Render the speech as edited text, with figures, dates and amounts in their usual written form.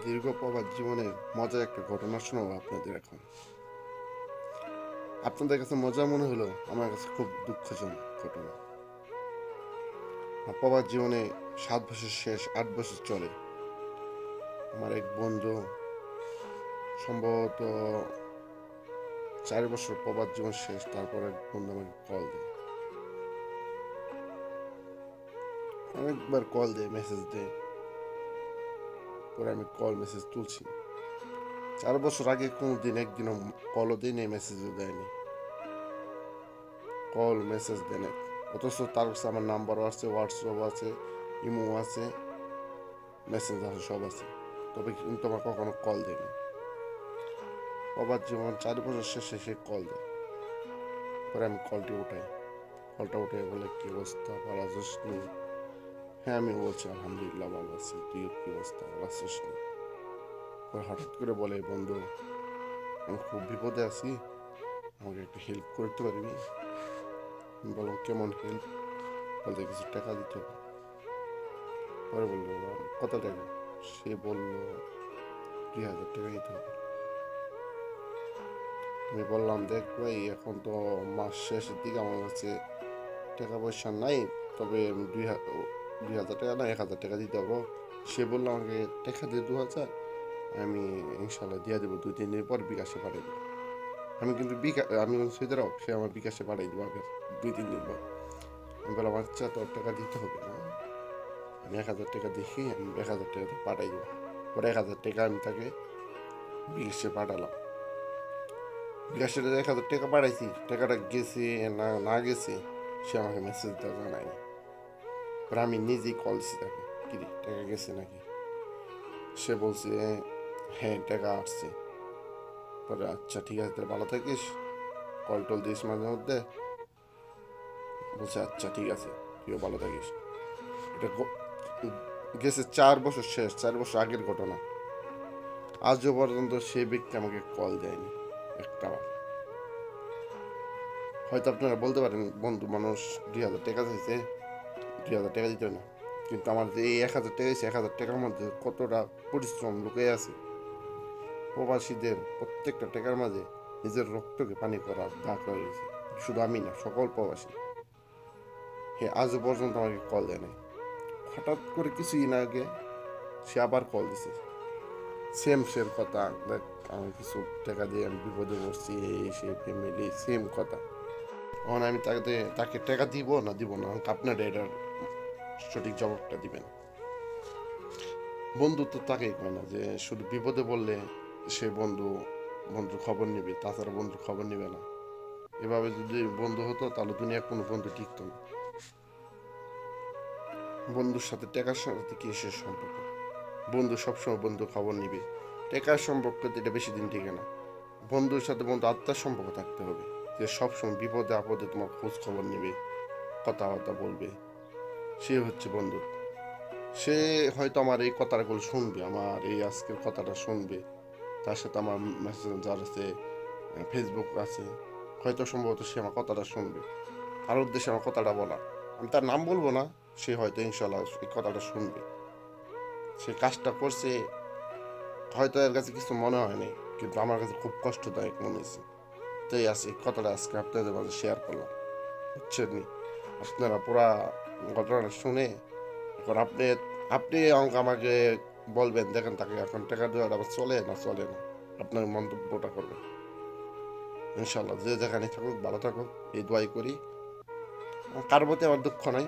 দীর্ঘ প্রবাদ জীবনের মজার একটা ঘটনা শোনাবো আপনাদের এখন। আপনাদের কাছে মজা মনে হলো, আমার কাছে খুব দুঃখজনক ঘটনা। প্রবাদ জীবনে 7 বছর শেষ, 8 বছর চলে। আমার এক বন্ধু সম্ভবত 4 বছর প্রবাদ জীবন শেষ, তারপর এক বন্ধু আমাকে কল দেয়। অনেকবার কল দেয়, মেসেজ দেয়, পরে আমি কল মেসেজ তুলছি। 4 বছর আগে কোনো দিন একদিনও কলও দেয়নি, মেসেজও দেয়নি, কল মেসেজ দেয় না। অথচ তার কাছে আমার নাম্বারও আছে, হোয়াটসঅ্যাপ আছে, ইমো আছে, মেসেজ আছে, সব আছে, তবে কিন্তু আমার কখনো কল দেয়নি। বাবার জীবন 4 বছর শেষে সে কল দেয়। পরে আমি কলটা উঠে বলে, কি অবস্থা, ভালো আছিস নি? হ্যাঁ, আমি বলছি আলহামদুলিল্লাহ ভালো আছি, তুই কি অবস্থা, ভালো আছিস নি? পরে হঠাৎ করে বলে, বন্ধু আমি খুব বিপদে আছি, আমাকে একটা হেল্প করতে পারবি? আমি বললাম, কেমন হেল্প? বলতে, কিছু টাকা দিতে হবে। পরে বললো, কত টাকা? সে বলল, 2,000 টাকা দিতে হবে। আমি বললাম, দেখ ভাই, এখন তো মাস শেষের দিকে, আমার কাছে টাকা পয়সা নাই, তবে 2,000 টাকা না, 1,000 টাকা দিতে পারবো। সে বললো, আমাকে টাকা দিয়ে 2,000, আমি ইনশাল্লাহ দিয়ে দেবো, 2-3 দিন পর বিকাশে পাঠিয়ে দেবো। আমি সুইদার, সে আমার বিকাশে পাঠিয়ে দেবো আগে 2-3 দিন পর। আমি বললাম, আচ্ছা, তোর টাকা দিতে হবে না, আমি 1,000 টাকা দেখি, আমি 1,000 টাকা পাঠাই দেবো। পরে 1,000 টাকা আমি তাকে বিকাশে পাঠালাম। বিকাশে 1,000 টাকা পাঠাইছি, টাকাটা গেছে না না গেছে সে আমাকে মেসেজ দেওয়া জানায়নি। পরে আমি নিজেই কল দিছি তাকে, কিরে টাকা গেছে নাকি? সে বলছে, হ্যাঁ টাকা আসছে। পরে আচ্ছা ঠিক আছে, তাহলে ভালো থাকিস, কল টল দিস মাঝে মধ্যে। বলছে আচ্ছা ঠিক আছে, তুইও ভালো থাকিস। এটা গেছে 4 বছর শেষ, 4 বছর আগের ঘটনা। আজও পর্যন্ত সে ব্যক্তি আমাকে কল দেয়নি একটাবার। হয়তো আপনারা বলতে পারেন, বন্ধু মানুষ 2,000 টাকা চাইছে, 2,000 টাকা দিতে না, কিন্তু আমার যে এই 1,000 টাকা দিয়েছে, 1,000 টাকার মধ্যে কতটা পরিশ্রম লুকিয়ে আছে। প্রবাসীদের প্রত্যেকটা টাকার মাঝে নিজের রক্তকে পানি করা দাগ রয়েছে। শুধু আমি না, সকল প্রবাসী। হে আজও পর্যন্ত আমাকে কল দেয় নাই। হঠাৎ করে কিছুদিন আগে সে আবার কল দিছে, সেম কথা, দেখ আমি কিছু টাকা দিয়ে আমি বিপদে পড়ছি, এই সেই ফ্যামিলি, সেম কথা। এখন আমি তাকে টাকা দিব না, আপনার এটার সঠিক জবাবটা দিবেন। বন্ধু তো তাকেই কয় না যে শুধু বিপদে বললে সে বন্ধুর খবর নিবে, তাছাড়া বন্ধুর খবর নিবে না। এভাবে যদি বন্ধু হতো, তাহলে দুনিয়ার কোনো বন্ধু টিকতো না। বন্ধুর সাথে টাকার সাথে কি শেষ সম্পর্ক? বন্ধু সবসময় বন্ধু খবর নিবে, টাকার সম্পর্ক তো এটা বেশি দিন টিকে না। বন্ধুর সাথে বন্ধু আত্মার সম্পর্ক থাকতে হবে, যে সবসময় বিপদে আপদে তোমার খোঁজ খবর নিবে, কথাবার্তা বলবে, সে হচ্ছে বন্ধু। সে হয়তো আমার এই কথাগুলো শুনবে, আমার এই আজকের কথাটা শুনবে, তার সাথে আমার মেসেঞ্জার আছে, ফেসবুক আছে, হয়তো সম্ভবত সে আমার কথাটা শুনবে, তার উদ্দেশ্যে আমার কথাটা বলা। আমি তার নাম বলবো না, সে হয়তো ইনশাল্লাহ এই কথাটা শুনবে। সে কাজটা করছে, হয়তো এর কাছে কিছু মনে হয়নি, কিন্তু আমার কাছে খুব কষ্টদায়ক মনে হয়েছে। তাই আছে কথাটা আজকে আপনাদের মাঝে শেয়ার করলাম, বুঝছেন নি? আপনারা পুরা ঘটনাটা শুনে এখন আপনি আপনি আমাকে বলবেন, দেখেন তাকে এখন টাকা দেওয়ার আবার চলে না চলে না, আপনার মন্তব্যটা করবেন। ইনশাল্লাহ যে যেখানে থাকুক ভালো থাকুক, এই দোয়াই করি। কার প্রতি আমার দুঃখ নাই,